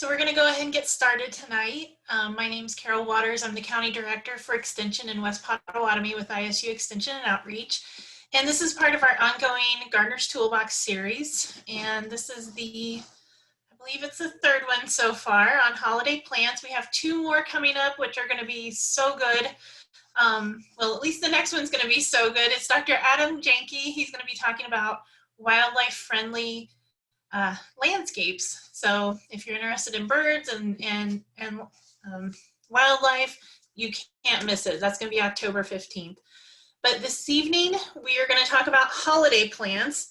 So we're going to go ahead and get started tonight. My name is Carol Waters. I'm the County Director for Extension in West Pottawattamie with ISU Extension and Outreach. And this is part of our ongoing Gardener's Toolbox series. And this is I believe it's the third one so far on holiday plants. We have two more coming up, which are going to be so good. Well, at least the next one's going to be so good. It's Dr. Adam Janke. He's going to be talking about wildlife-friendly landscapes. So if you're interested in birds and wildlife, you can't miss it. That's going to be October 15th. But this evening, we are going to talk about holiday plants.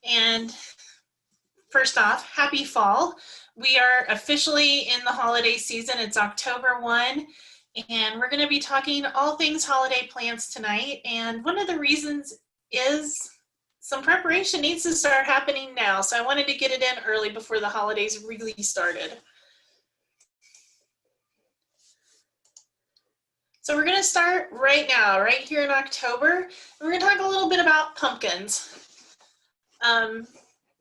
And first off, happy fall. We are officially in the holiday season. It's October 1. And we're going to be talking all things holiday plants tonight. And one of the reasons is some preparation needs to start happening now. So I wanted to get it in early before the holidays really started. So we're going to start right now, right here in October. And we're going to talk a little bit about pumpkins.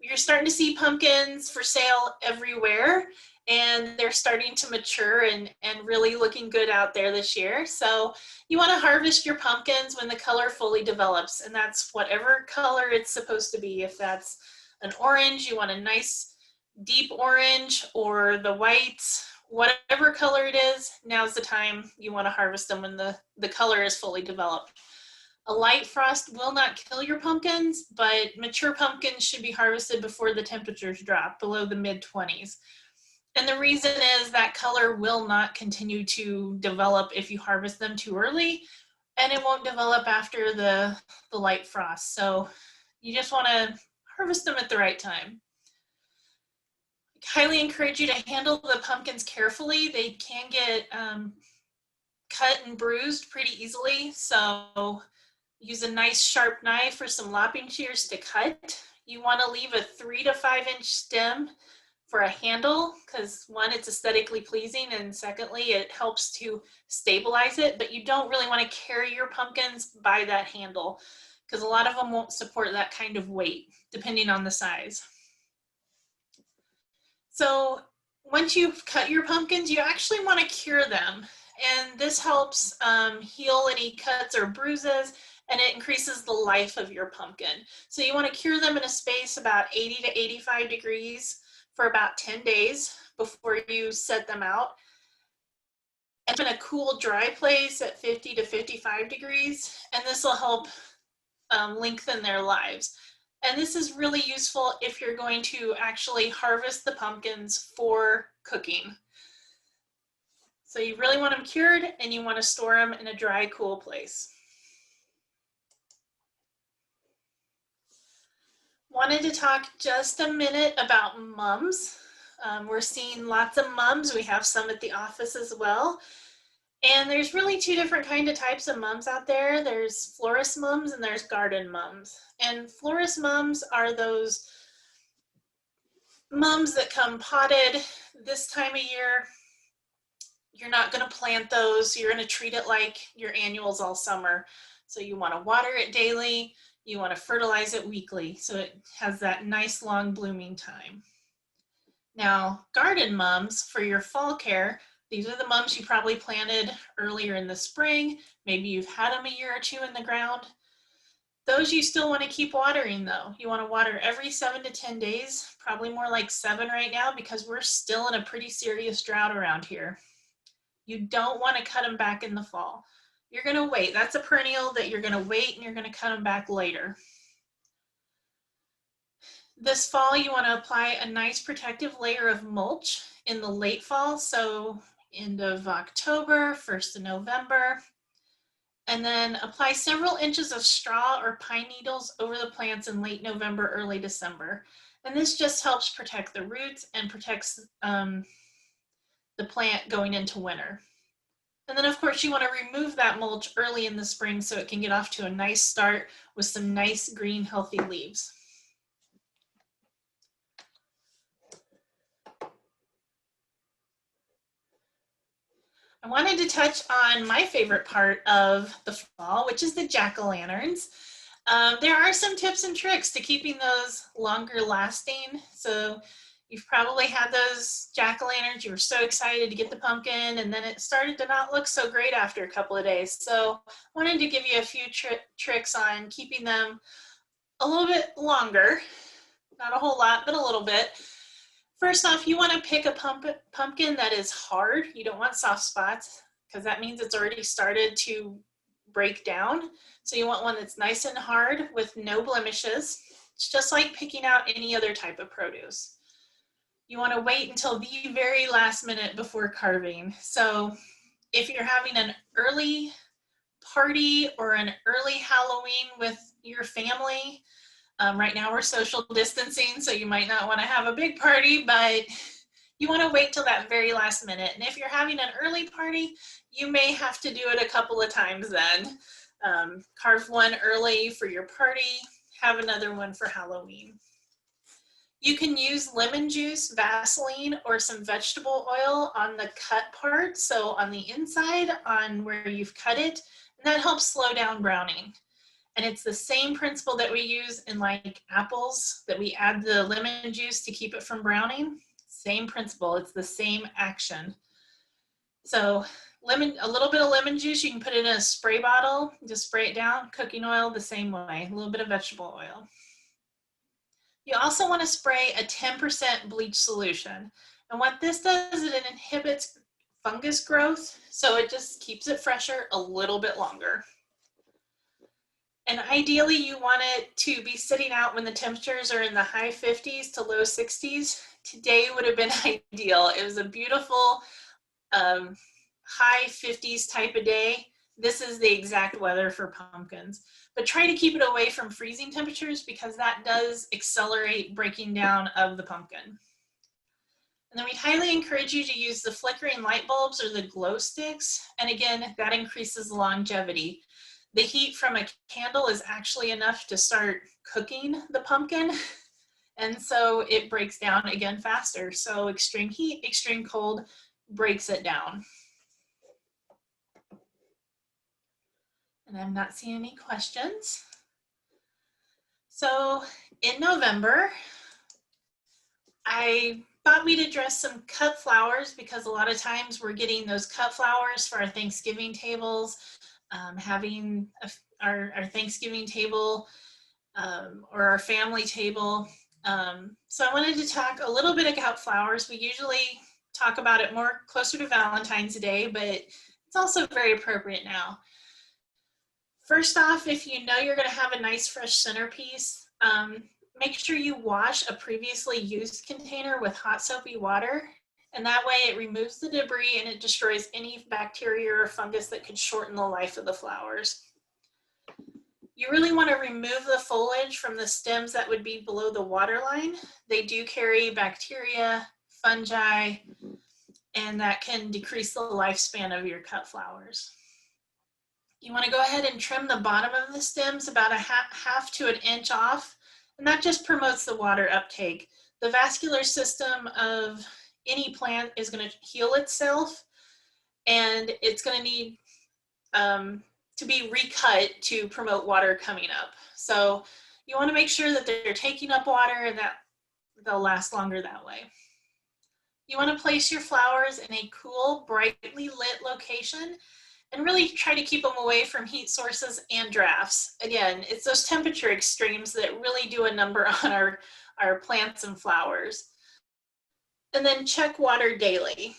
You're starting to see pumpkins for sale everywhere, and they're starting to mature and really looking good out there this year. So you want to harvest your pumpkins when the color fully develops, and that's whatever color it's supposed to be. If that's an orange, you want a nice deep orange, or the whites, whatever color it is, now's the time you want to harvest them when the color is fully developed. A light frost will not kill your pumpkins, but mature pumpkins should be harvested before the temperatures drop below the mid-20s. And the reason is that color will not continue to develop if you harvest them too early, and it won't develop after the light frost. So you just want to harvest them at the right time. I highly encourage you to handle the pumpkins carefully. They can get cut and bruised pretty easily, so use a nice sharp knife or some lopping shears to cut. You want to leave a 3 to 5 inch stem for a handle, because one, it's aesthetically pleasing, and secondly, it helps to stabilize it, but you don't really want to carry your pumpkins by that handle, because a lot of them won't support that kind of weight, depending on the size. So once you've cut your pumpkins, you actually want to cure them, and this helps heal any cuts or bruises, and it increases the life of your pumpkin. So you want to cure them in a space about 80 to 85 degrees for about 10 days before you set them out. And in a cool, dry place at 50 to 55 degrees, and this will help lengthen their lives. And this is really useful if you're going to actually harvest the pumpkins for cooking. So you really want them cured, and you want to store them in a dry, cool place. Wanted to talk just a minute about mums. We're seeing lots of mums. We have some at the office as well. And there's really two different types of mums out there. There's florist mums and there's garden mums. And florist mums are those mums that come potted this time of year. You're not going to plant those. You're going to treat it like your annuals all summer. So you want to water it daily. You want to fertilize it weekly so it has that nice long blooming time. Now, garden mums for your fall care, these are the mums you probably planted earlier in the spring. Maybe you've had them a year or two in the ground. Those you still want to keep watering though. You want to water every 7 to 10 days, probably more like 7 right now, because we're still in a pretty serious drought around here. You don't want to cut them back in the fall. You're going to wait. That's a perennial that you're going to wait, and you're going to cut them back later. This fall, you want to apply a nice protective layer of mulch in the late fall, so end of October, 1st of November, and then apply several inches of straw or pine needles over the plants in late November, early December. And this just helps protect the roots and protects the plant going into winter. And then of course you want to remove that mulch early in the spring so it can get off to a nice start with some nice green healthy leaves. I wanted to touch on my favorite part of the fall, which is the jack-o'-lanterns. There are some tips and tricks to keeping those longer lasting. So You've probably had those jack-o'-lanterns, you were so excited to get the pumpkin, and then it started to not look so great after a couple of days. So I wanted to give you a few tricks on keeping them a little bit longer. Not a whole lot, but a little bit. First off, you want to pick a pumpkin that is hard. You don't want soft spots, because that means it's already started to break down. So you want one that's nice and hard with no blemishes. It's just like picking out any other type of produce. You want to wait until the very last minute before carving. So if you're having an early party or an early Halloween with your family, right now we're social distancing, so you might not want to have a big party, but you want to wait till that very last minute. And if you're having an early party, you may have to do it a couple of times then. Carve one early for your party, have another one for Halloween. You can use lemon juice, Vaseline, or some vegetable oil on the cut part, so on the inside, on where you've cut it, and that helps slow down browning. And it's the same principle that we use in like apples, that we add the lemon juice to keep it from browning. Same principle, it's the same action. So a little bit of lemon juice, you can put it in a spray bottle, just spray it down. Cooking oil, the same way, a little bit of vegetable oil. You also want to spray a 10% bleach solution. And what this does is it inhibits fungus growth, so it just keeps it fresher a little bit longer. And ideally you want it to be sitting out when the temperatures are in the high 50s to low 60s. Today would have been ideal. It was a beautiful high 50s type of day. This is the exact weather for pumpkins. But try to keep it away from freezing temperatures, because that does accelerate breaking down of the pumpkin. And then we highly encourage you to use the flickering light bulbs or the glow sticks. And again, that increases the longevity. The heat from a candle is actually enough to start cooking the pumpkin. And so it breaks down again faster. So extreme heat, extreme cold breaks it down. And I'm not seeing any questions. So in November, I thought we'd address some cut flowers, because a lot of times we're getting those cut flowers for our Thanksgiving tables, having our Thanksgiving table or our family table. So I wanted to talk a little bit about flowers. We usually talk about it more closer to Valentine's Day, but it's also very appropriate now. First off, if you know you're going to have a nice fresh centerpiece, make sure you wash a previously used container with hot soapy water, and that way it removes the debris and it destroys any bacteria or fungus that could shorten the life of the flowers. You really want to remove the foliage from the stems that would be below the water line. They do carry bacteria, fungi, and that can decrease the lifespan of your cut flowers. You want to go ahead and trim the bottom of the stems about a half to an inch off, and that just promotes the water uptake. The vascular system of any plant is going to heal itself, and it's going to need to be recut to promote water coming up. So you want to make sure that they're taking up water and that they'll last longer that way. You want to place your flowers in a cool, brightly lit location, and really try to keep them away from heat sources and drafts. Again, it's those temperature extremes that really do a number on our plants and flowers. And then check water daily.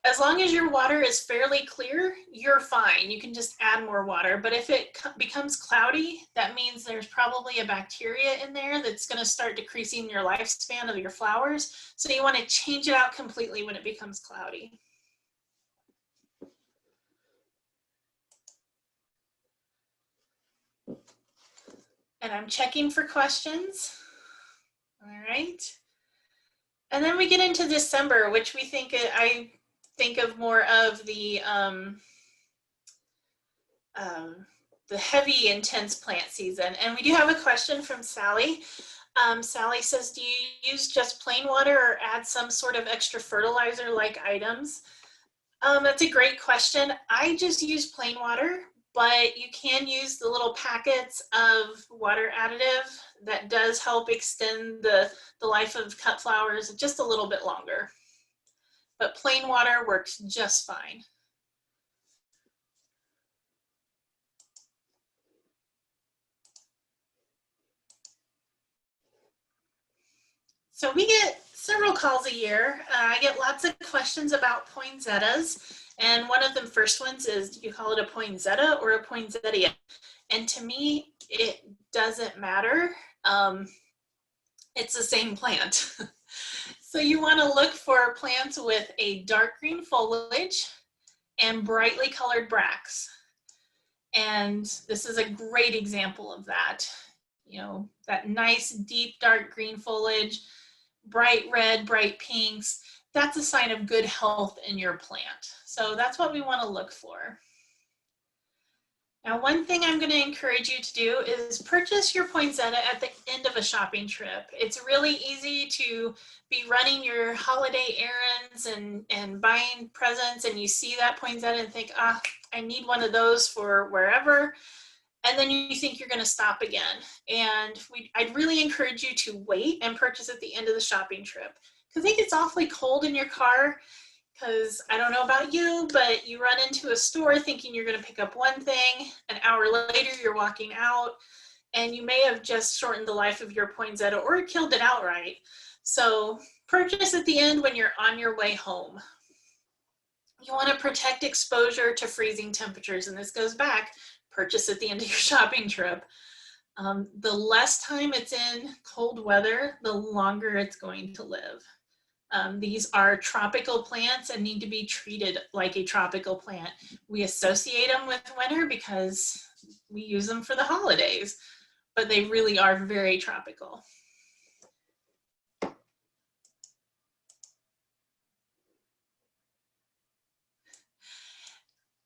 As long as your water is fairly clear, you're fine. You can just add more water. But if it becomes cloudy, that means there's probably a bacteria in there that's going to start decreasing your lifespan of your flowers. So you want to change it out completely when it becomes cloudy. And I'm checking for questions. All right. And then we get into December, which we think, I think of more of the heavy, intense plant season. And we do have a question from Sally. Sally says, do you use just plain water or add some sort of extra fertilizer like items? That's a great question. I just use plain water, but you can use the little packets of water additive that does help extend the life of cut flowers just a little bit longer. But plain water works just fine. So we get several calls a year. I get lots of questions about poinsettias. And one of the first ones is, do you call it a poinsettia or a poinsettia? And to me, it doesn't matter. It's the same plant. So you want to look for plants with a dark green foliage and brightly colored bracts. And this is a great example of that. You know, that nice deep dark green foliage, bright red, bright pinks, that's a sign of good health in your plant. So that's what we want to look for. Now, one thing I'm going to encourage you to do is purchase your poinsettia at the end of a shopping trip. It's really easy to be running your holiday errands and buying presents, and you see that poinsettia and think, ah, I need one of those for wherever. And then you think you're going to stop again. And I'd really encourage you to wait and purchase at the end of the shopping trip, because it gets awfully cold in your car. Because I don't know about you, but you run into a store thinking you're going to pick up one thing, an hour later you're walking out, and you may have just shortened the life of your poinsettia or killed it outright. So purchase at the end when you're on your way home. You want to protect exposure to freezing temperatures, and this goes back, purchase at the end of your shopping trip. The less time it's in cold weather, the longer it's going to live. These are tropical plants and need to be treated like a tropical plant. We associate them with winter because we use them for the holidays, but they really are very tropical.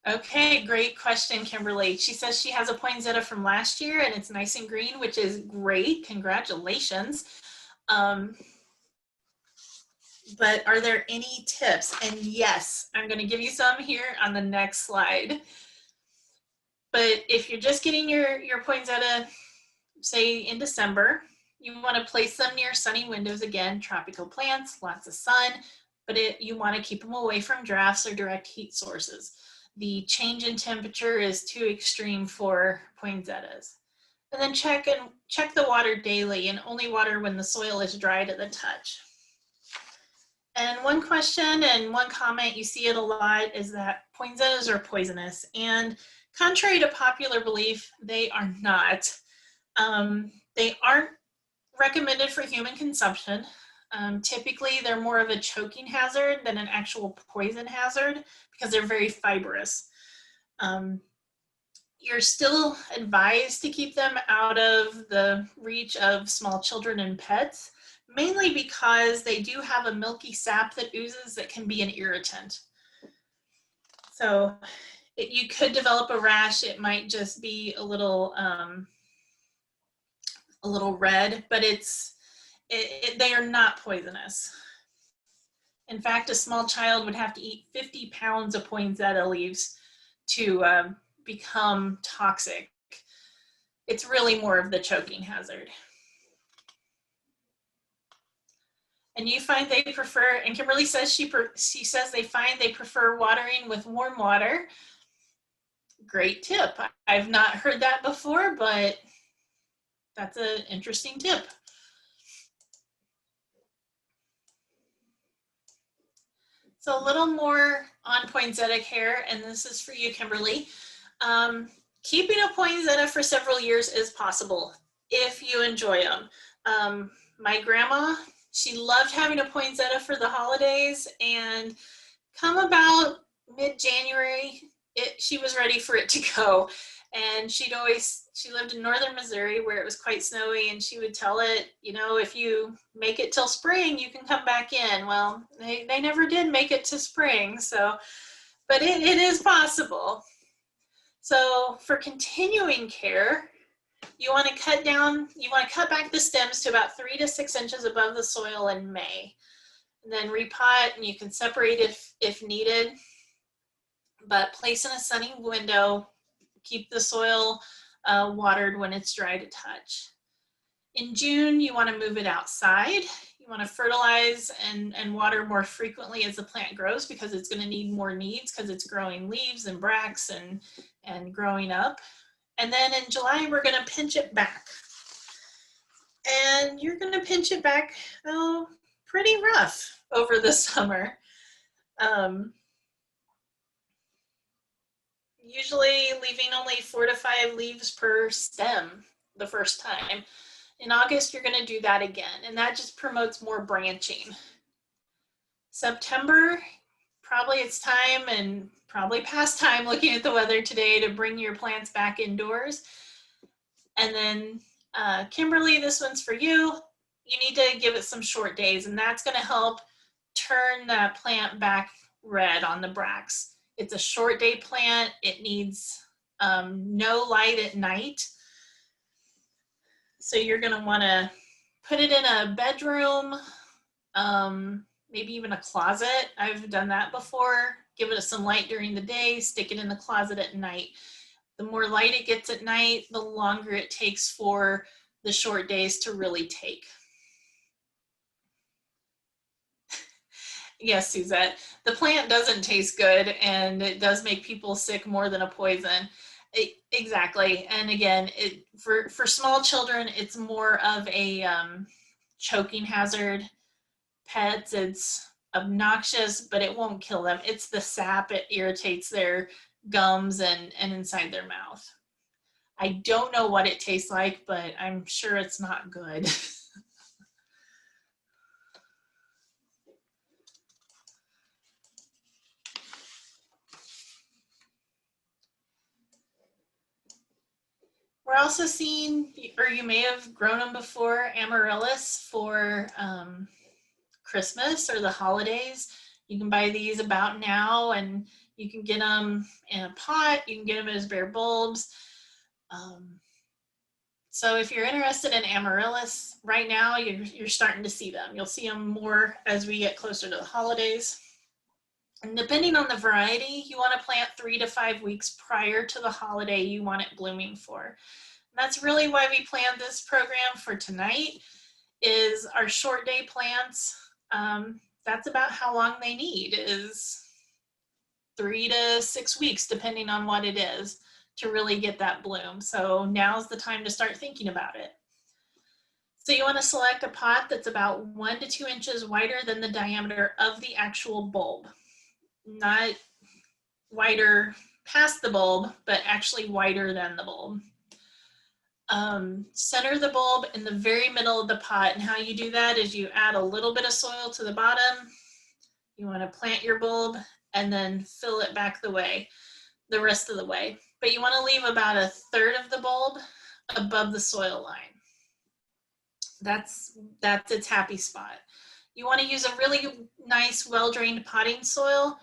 Okay, great question, Kimberly. She says she has a poinsettia from last year and it's nice and green, which is great. Congratulations. But are there any tips? And yes, I'm going to give you some here on the next slide. But if you're just getting your poinsettia, say in December, you want to place them near sunny windows. Again, tropical plants, lots of sun, but you want to keep them away from drafts or direct heat sources. The change in temperature is too extreme for poinsettias. And then check the water daily and only water when the soil is dry to the touch. And one question and one comment, you see it a lot, is that poinsettias are poisonous. And contrary to popular belief, they are not. They aren't recommended for human consumption. Typically, they're more of a choking hazard than an actual poison hazard because they're very fibrous. You're still advised to keep them out of the reach of small children and pets, mainly because they do have a milky sap that oozes that can be an irritant. So you could develop a rash. It might just be a little red, but they are not poisonous. In fact, a small child would have to eat 50 pounds of poinsettia leaves to become toxic. It's really more of the choking hazard. And you find they prefer, and Kimberly says she says they find they prefer watering with warm water. Great tip. I've not heard that before, but that's an interesting tip. So a little more on poinsettia care, and this is for you, Kimberly. Keeping a poinsettia for several years is possible if you enjoy them. My grandma, she loved having a poinsettia for the holidays, and come about mid-January, she was ready for it to go. And she lived in northern Missouri where it was quite snowy, and she would tell it, you know, if you make it till spring, you can come back in. Well, they never did make it to spring, so, but it is possible. So for continuing care, you want to cut back the stems to about 3 to 6 inches above the soil in May. And then repot, and you can separate if needed, but place in a sunny window keep the soil watered when it's dry to touch. In June, you want to move it outside. You want to fertilize and water more frequently as the plant grows, because it's going to need more needs because it's growing leaves and bracts and growing up. And then in July, we're going to pinch it back. And you're going to pinch it back pretty rough over the summer. Usually leaving only 4 to 5 leaves per stem the first time. In August, you're going to do that again, and that just promotes more branching. September, probably it's time, and probably past time looking at the weather today, to bring your plants back indoors. And then Kimberly, this one's for you. You need to give it some short days, and that's going to help turn that plant back red on the bracts. It's a short day plant. It needs no light at night. So you're going to want to put it in a bedroom, maybe even a closet. I've done that before. Give it some light during the day, stick it in the closet at night. The more light it gets at night, the longer it takes for the short days to really take. Yes, Suzette, the plant doesn't taste good, and it does make people sick more than a poison. Exactly. And again, for small children, it's more of a choking hazard. Pets, it's obnoxious, but it won't kill them. It's the sap. It irritates their gums and inside their mouth. I don't know what it tastes like, but I'm sure it's not good. We're also seeing, or you may have grown them before, amaryllis for Christmas or the holidays. You can buy these about now, and you can get them in a pot. You can get them as bare bulbs. So if you're interested in amaryllis, right now you're starting to see them. You'll see them more as we get closer to the holidays. And depending on the variety, you want to plant 3 to 5 weeks prior to the holiday you want it blooming for. And that's really why we planned this program for tonight, is our short day plants. That's about how long they need, is 3 to 6 weeks, depending on what it is, to really get that bloom. So now's the time to start thinking about it. So you want to select a pot that's about 1 to 2 inches wider than the diameter of the actual bulb. Not wider past the bulb, but actually wider than the bulb. Center the bulb in the very middle of the pot, and how you do that is you add a little bit of soil to the bottom. You want to plant your bulb and then fill it back the rest of the way. But you want to leave about 1/3 of the bulb above the soil line. That's its happy spot. You want to use a really nice, well-drained potting soil.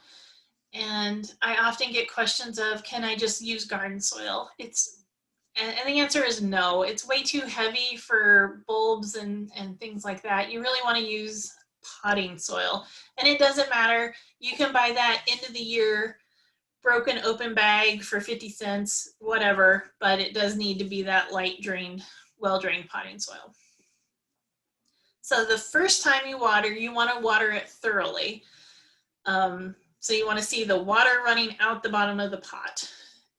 And I often get questions of, can I just use garden soil? And the answer is no. It's way too heavy for bulbs and things like that. You really want to use potting soil. And it doesn't matter. You can buy that end of the year broken open bag for 50 cents, whatever, but it does need to be that light drained, well-drained potting soil. So the first time you want to water it thoroughly. So you want to see the water running out the bottom of the pot.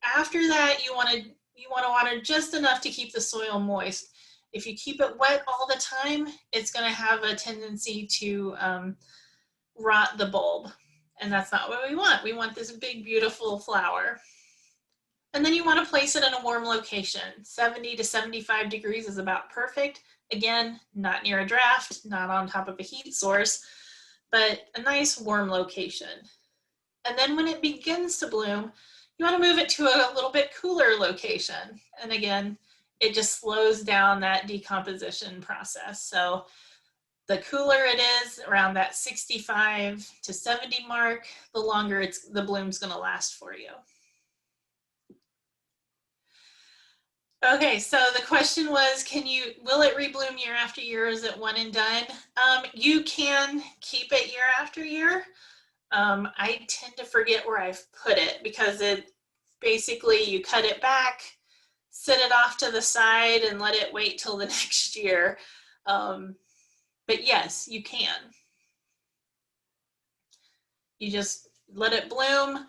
After that, you want to water just enough to keep the soil moist. If you keep it wet all the time, it's going to have a tendency to rot the bulb. And that's not what we want. We want this big, beautiful flower. And then you want to place it in a warm location. 70 to 75 degrees is about perfect. Again, not near a draft, not on top of a heat source, but a nice warm location. And then when it begins to bloom, you want to move it to a little bit cooler location. And again, it just slows down that decomposition process. So the cooler it is, around that 65 to 70 mark, the longer the bloom's going to last for you. Okay, so the question was, will it rebloom year after year? Is it one and done? You can keep it year after year. I tend to forget where I've put it because basically you cut it back, sit it off to the side, and let it wait till the next year. But yes, you can. You just let it bloom,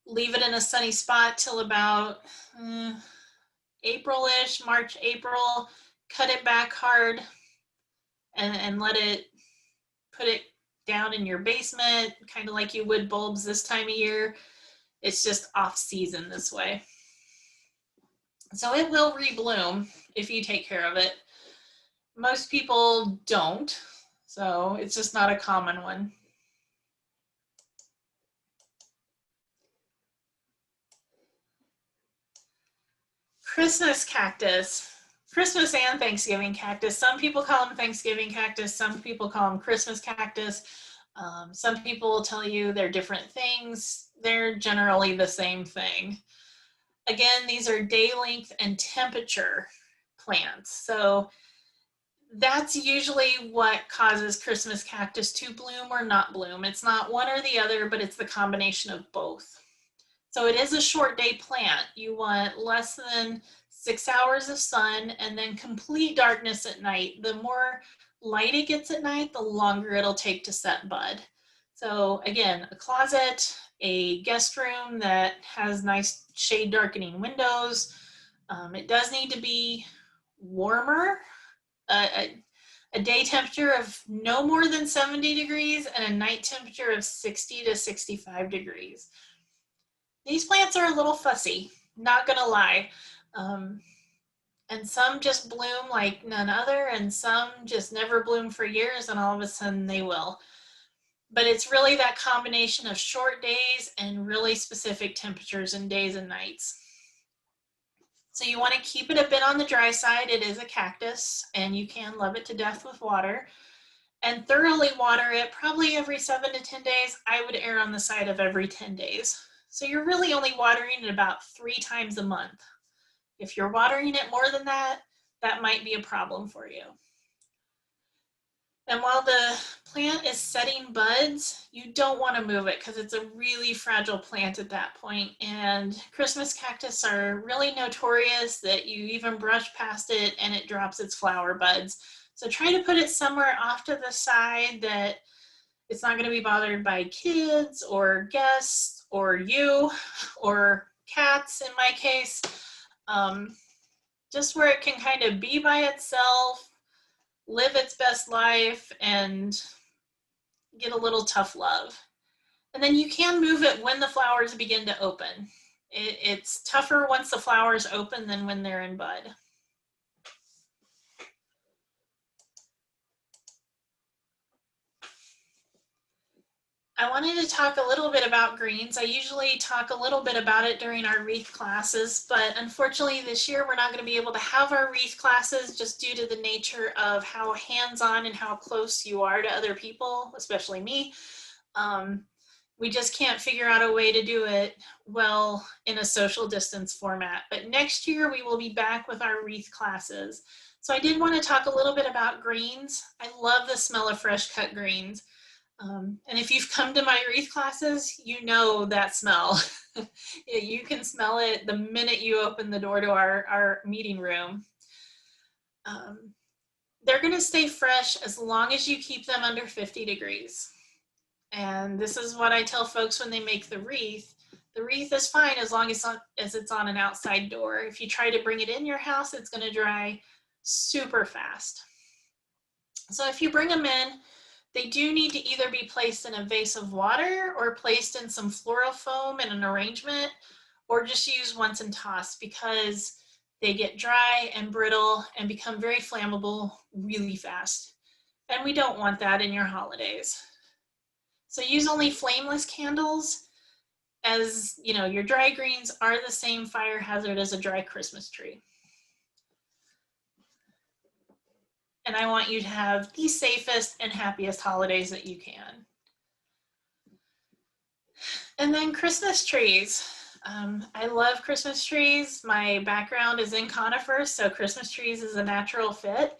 leave it in a sunny spot till about April-ish, March, April, cut it back hard, and let it, put it down in your basement, kind of like you would bulbs this time of year. It's just off season this way. So it will rebloom if you take care of it. Most people don't, so it's just not a common one. Christmas cactus. Christmas and Thanksgiving cactus. Some people call them Thanksgiving cactus. Some people call them Christmas cactus. Some people will tell you they're different things. They're generally the same thing. Again, these are day length and temperature plants. So that's usually what causes Christmas cactus to bloom or not bloom. It's not one or the other, but it's the combination of both. So it is a short day plant. You want less than 6 hours of sun and then complete darkness at night. The more light it gets at night, the longer it'll take to set bud. So again, a closet, a guest room that has nice shade darkening windows. It does need to be warmer. A day temperature of no more than 70 degrees and a night temperature of 60 to 65 degrees. These plants are a little fussy, not gonna lie. And some just bloom like none other, and some just never bloom for years, and all of a sudden they will. But it's really that combination of short days and really specific temperatures in days and nights. So you want to keep it a bit on the dry side. It is a cactus, and you can love it to death with water. And thoroughly water it probably every 7 to 10 days. I would err on the side of every 10 days. So you're really only watering it about 3 times a month. If you're watering it more than that, that might be a problem for you. And while the plant is setting buds, you don't want to move it because it's a really fragile plant at that point. And Christmas cactus are really notorious that you even brush past it and it drops its flower buds. So try to put it somewhere off to the side that it's not going to be bothered by kids or guests or you or cats in my case. Just where it can kind of be by itself, live its best life, and get a little tough love. And then you can move it when the flowers begin to open. It's tougher once the flowers open than when they're in bud. I wanted to talk a little bit about greens. I usually talk a little bit about it during our wreath classes, but unfortunately this year we're not going to be able to have our wreath classes just due to the nature of how hands-on and how close you are to other people, especially me. We just can't figure out a way to do it well in a social distance format. But next year we will be back with our wreath classes. So I did want to talk a little bit about greens. I love the smell of fresh cut greens. And if you've come to my wreath classes, you know that smell. You can smell it the minute you open the door to our meeting room. They're going to stay fresh as long as you keep them under 50 degrees. And this is what I tell folks when they make the wreath. The wreath is fine as long as it's on an outside door. If you try to bring it in your house, it's going to dry super fast. So if you bring them in, they do need to either be placed in a vase of water or placed in some floral foam in an arrangement, or just use once and toss because they get dry and brittle and become very flammable really fast. And we don't want that in your holidays. So use only flameless candles, as you know, your dry greens are the same fire hazard as a dry Christmas tree. And I want you to have the safest and happiest holidays that you can. And then Christmas trees. I love Christmas trees. My background is in conifers, so Christmas trees is a natural fit.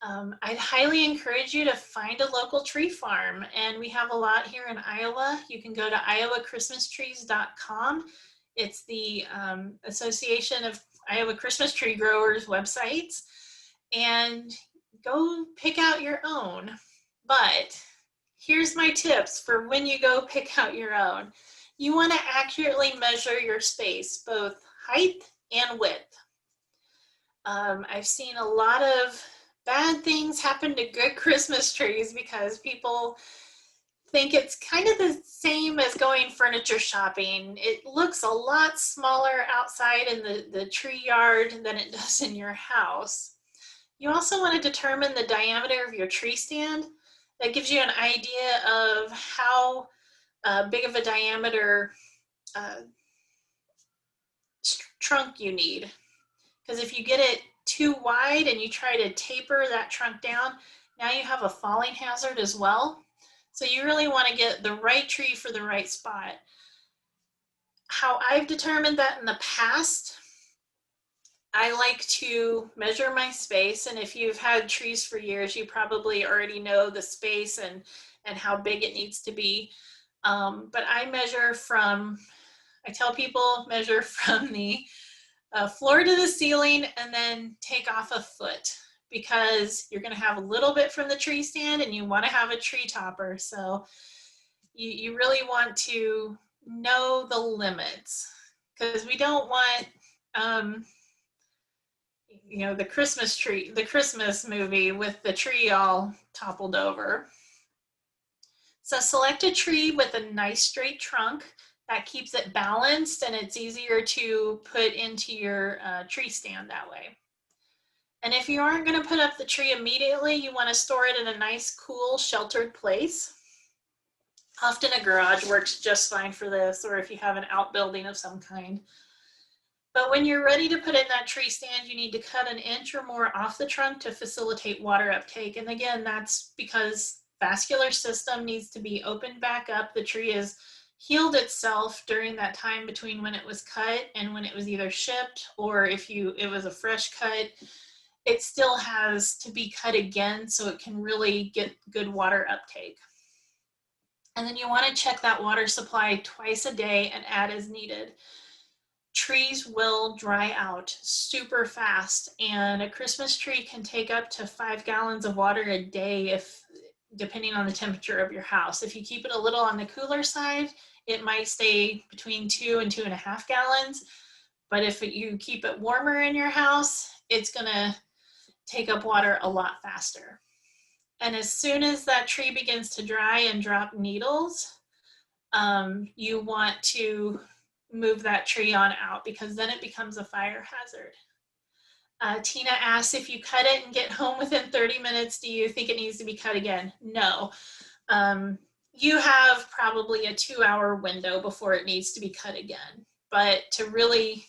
I'd highly encourage you to find a local tree farm, and we have a lot here in Iowa. You can go to iowachristmastrees.com It's the Association of Iowa Christmas Tree Growers websites, and go pick out your own. But here's my tips for when you go pick out your own. You want to accurately measure your space, both height and width. I've seen a lot of bad things happen to good Christmas trees because people think it's kind of the same as going furniture shopping. It looks a lot smaller outside in the tree yard than it does in your house. You also want to determine the diameter of your tree stand. That gives you an idea of how big of a diameter uh, trunk you need. Because if you get it too wide and you try to taper that trunk down, now you have a falling hazard as well. So you really want to get the right tree for the right spot. How I've determined that in the past, I like to measure my space, and if you've had trees for years, you probably already know the space and how big it needs to be. But I measure from, I tell people measure from the floor to the ceiling and then take off a foot, because you're going to have a little bit from the tree stand and you want to have a tree topper. So you really want to know the limits, because we don't want you know, the Christmas tree, the Christmas movie with the tree all toppled over. So select a tree with a nice straight trunk that keeps it balanced, and it's easier to put into your tree stand that way. And if you aren't going to put up the tree immediately, you want to store it in a nice, cool, sheltered place. Often a garage works just fine for this, or if you have an outbuilding of some kind. But when you're ready to put in that tree stand, you need to cut an inch or more off the trunk to facilitate water uptake. And again, that's because vascular system needs to be opened back up. The tree has healed itself during that time between when it was cut and when it was either shipped, or if it was a fresh cut, it still has to be cut again so it can really get good water uptake. And then you want to check that water supply twice a day and add as needed. Trees will dry out super fast, and a Christmas tree can take up to 5 gallons of water a day, if depending on the temperature of your house. If you keep it a little on the cooler side, it might stay between 2 and 2.5 gallons. But if you keep it warmer in your house, it's gonna take up water a lot faster. And as soon as that tree begins to dry and drop needles, you want to move that tree on out, because then it becomes a fire hazard. Tina asks, if you cut it and get home within 30 minutes, do you think it needs to be cut again? No. You have probably a 2-hour window before it needs to be cut again. But to really,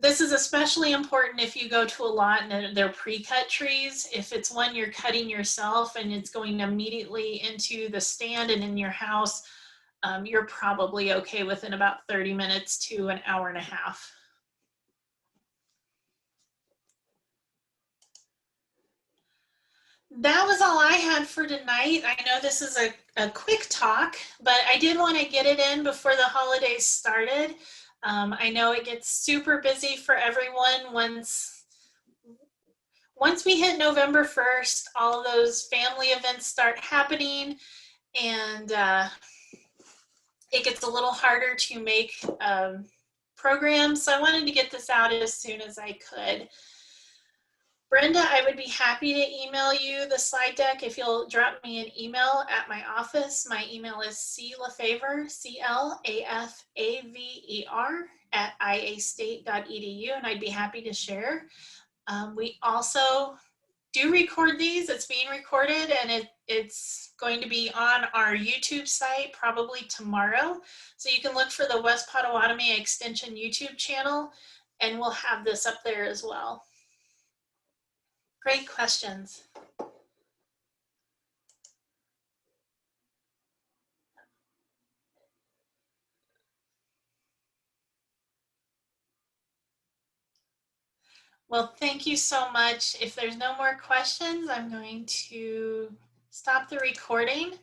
this is especially important if you go to a lot and they're pre-cut trees. If it's one you're cutting yourself and it's going immediately into the stand and in your house, you're probably okay within about 30 minutes to an hour and a half. That was all I had for tonight. I know this is a quick talk, but I did want to get it in before the holidays started. I know it gets super busy for everyone once we hit November 1st, all of those family events start happening, and it gets a little harder to make programs. So I wanted to get this out as soon as I could. Brenda, I would be happy to email you the slide deck if you'll drop me an email at my office. My email is clafaver, CLAFAVER @iastate.edu, and I'd be happy to share. We also do record these. It's being recorded, and it's going to be on our YouTube site probably tomorrow. So you can look for the West Pottawattamie Extension YouTube channel, and we'll have this up there as well. Great questions. Well, thank you so much. If there's no more questions, I'm going to stop the recording.